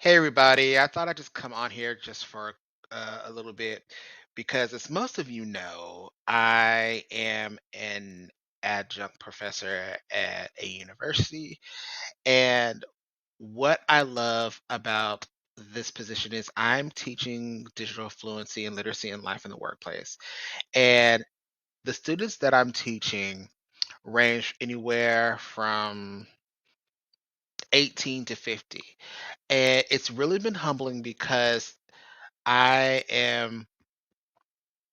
Hey everybody, I thought I'd just come on here just for a little bit because, as most of you know, I am an adjunct professor at a university. And what I love about this position is I'm teaching digital fluency and literacy in life in the workplace. And the students that I'm teaching range anywhere from 18 to 50. And it's really been humbling because I am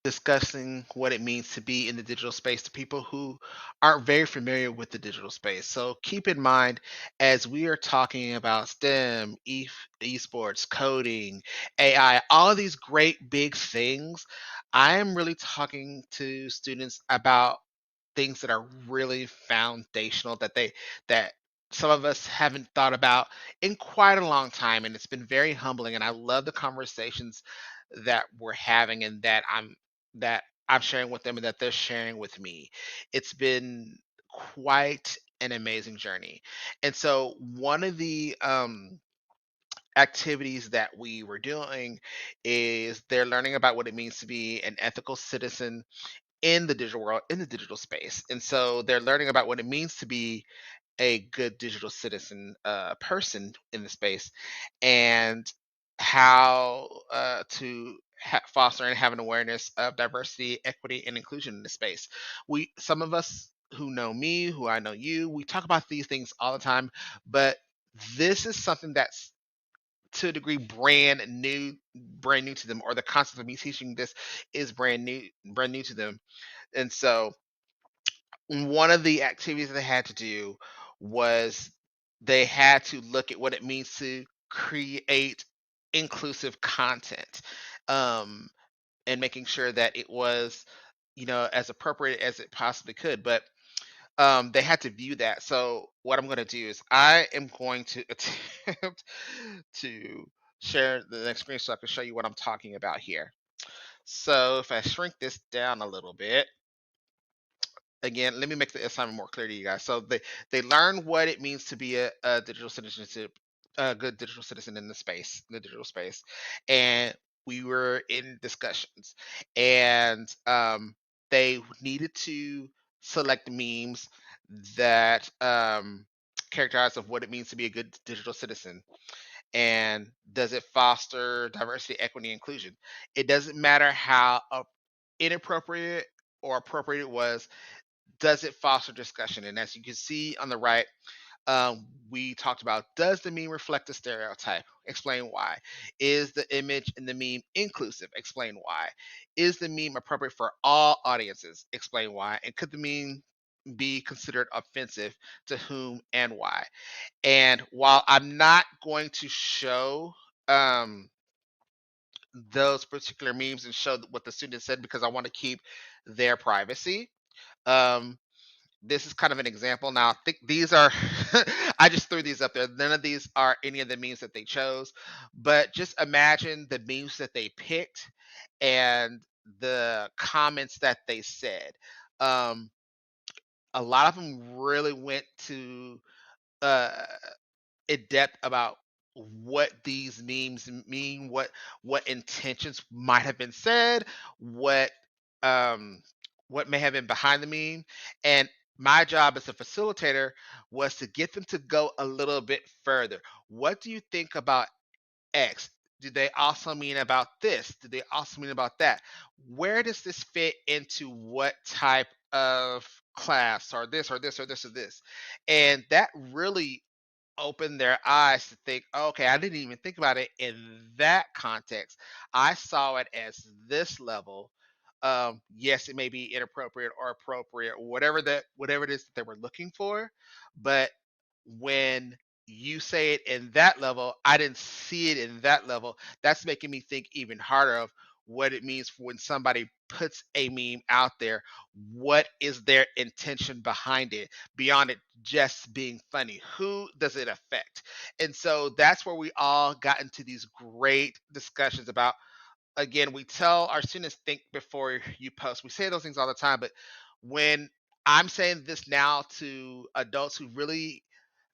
discussing what it means to be in the digital space to people who aren't very familiar with the digital space. So keep in mind, as we are talking about STEM, esports, coding, AI, all of these great big things, I am really talking to students about things that are really foundational that some of us haven't thought about in quite a long time, and it's been very humbling, and I love the conversations that we're having and that I'm sharing with them and that they're sharing with me. It's been quite an amazing journey. And so one of the activities that we were doing is they're learning about what it means to be an ethical citizen in the digital world, in the digital space. And so they're learning about what it means to be a good digital citizen person in the space, and how to foster and have an awareness of diversity, equity, and inclusion in the space. Some of us who know me, who I know you, we talk about these things all the time, but this is something that's to a degree brand new to them, or the concept of me teaching this is brand new to them. And so one of the activities they had to do was they had to look at what it means to create inclusive content, um, and making sure that it was, as appropriate as it possibly could. But they had to view that. So what I'm going to do is I am going to attempt to share the next screen so I can show you what I'm talking about here. So if I shrink this down a little bit, again, let me make the assignment more clear to you guys. So they learn what it means to be a digital citizenship, a good digital citizen in the digital space, and we were in discussions, and they needed to select memes that characterize of what it means to be a good digital citizen, and does it foster diversity, equity, inclusion. It doesn't matter how inappropriate or appropriate it was, does it foster discussion? And as you can see on the right, we talked about, does the meme reflect a stereotype? Explain why. Is the image in the meme inclusive? Explain why. Is the meme appropriate for all audiences? Explain why. And could the meme be considered offensive, to whom and why? And while I'm not going to show those particular memes and show what the student said, because I want to keep their privacy, um, this is kind of an example. Now, I think these are, I just threw these up there. None of these are any of the memes that they chose, but just imagine the memes that they picked and the comments that they said. Um, a lot of them really went to uh, in depth about what these memes mean, what intentions might have been said, what um what may have been behind the meme. And my job as a facilitator was to get them to go a little bit further. What do you think about X? Do they also mean about this? Do they also mean about that? Where does this fit into what type of class, or this or this or this or this? And that really opened their eyes to think, okay, I didn't even think about it in that context. I saw it as this level. Yes, it may be inappropriate or appropriate, whatever it is that they were looking for. But when you say it in that level, I didn't see it in that level. That's making me think even harder of what it means for when somebody puts a meme out there. What is their intention behind it, beyond it just being funny? Who does it affect? And so that's where we all got into these great discussions about, again, we tell our students, think before you post. We say those things all the time, but when I'm saying this now to adults who really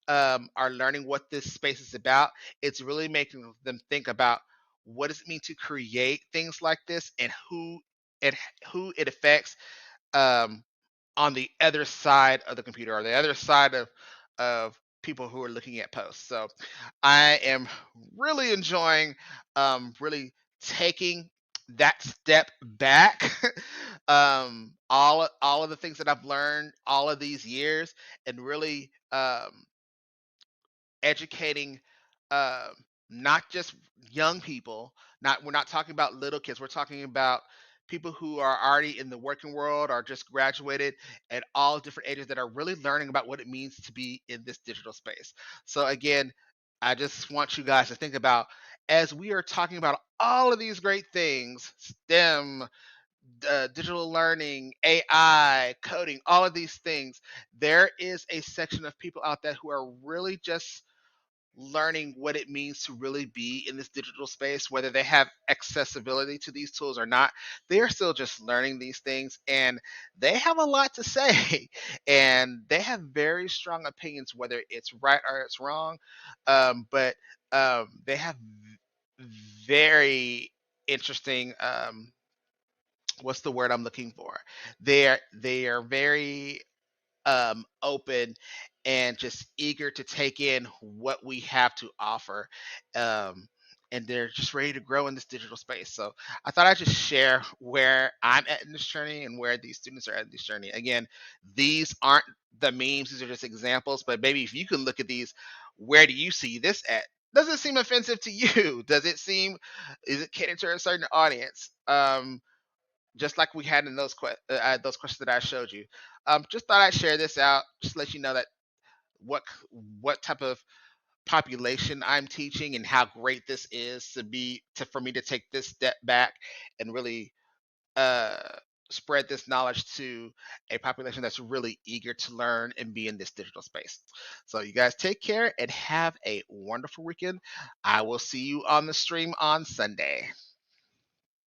are learning what this space is about, it's really making them think about what does it mean to create things like this, and it who it affects, um, on the other side of the computer, or the other side of people who are looking at posts. So I am really enjoying, really taking that step back, all of the things that I've learned all of these years, and really, educating, um, not just young people. Not We're not talking about little kids. We're talking about people who are already in the working world or just graduated, at all different ages, that are really learning about what it means to be in this digital space. So again, I just want you guys to think about, as we are talking about all of these great things, STEM, digital learning, AI, coding, all of these things, there is a section of people out there who are really just learning what it means to really be in this digital space, whether they have accessibility to these tools or not. They are still just learning these things, and they have a lot to say, and they have very strong opinions, whether it's right or it's wrong. But they have very interesting, what's the word I'm looking for? They are very, open, and just eager to take in what we have to offer. Um, and they're just ready to grow in this digital space. So I thought I'd just share where I'm at in this journey and where these students are at in this journey. Again, these aren't the memes, these are just examples, but maybe if you can look at these, where do you see this at? Does it seem offensive to you? Is it catered to a certain audience? Just like we had in those questions that I showed you. Just thought I'd share this out, just to let you know that what type of population I'm teaching, and how great this is for me to take this step back and really, uh, spread this knowledge to a population that's really eager to learn and be in this digital space. So you guys take care and have a wonderful weekend. I will see you on the stream on Sunday.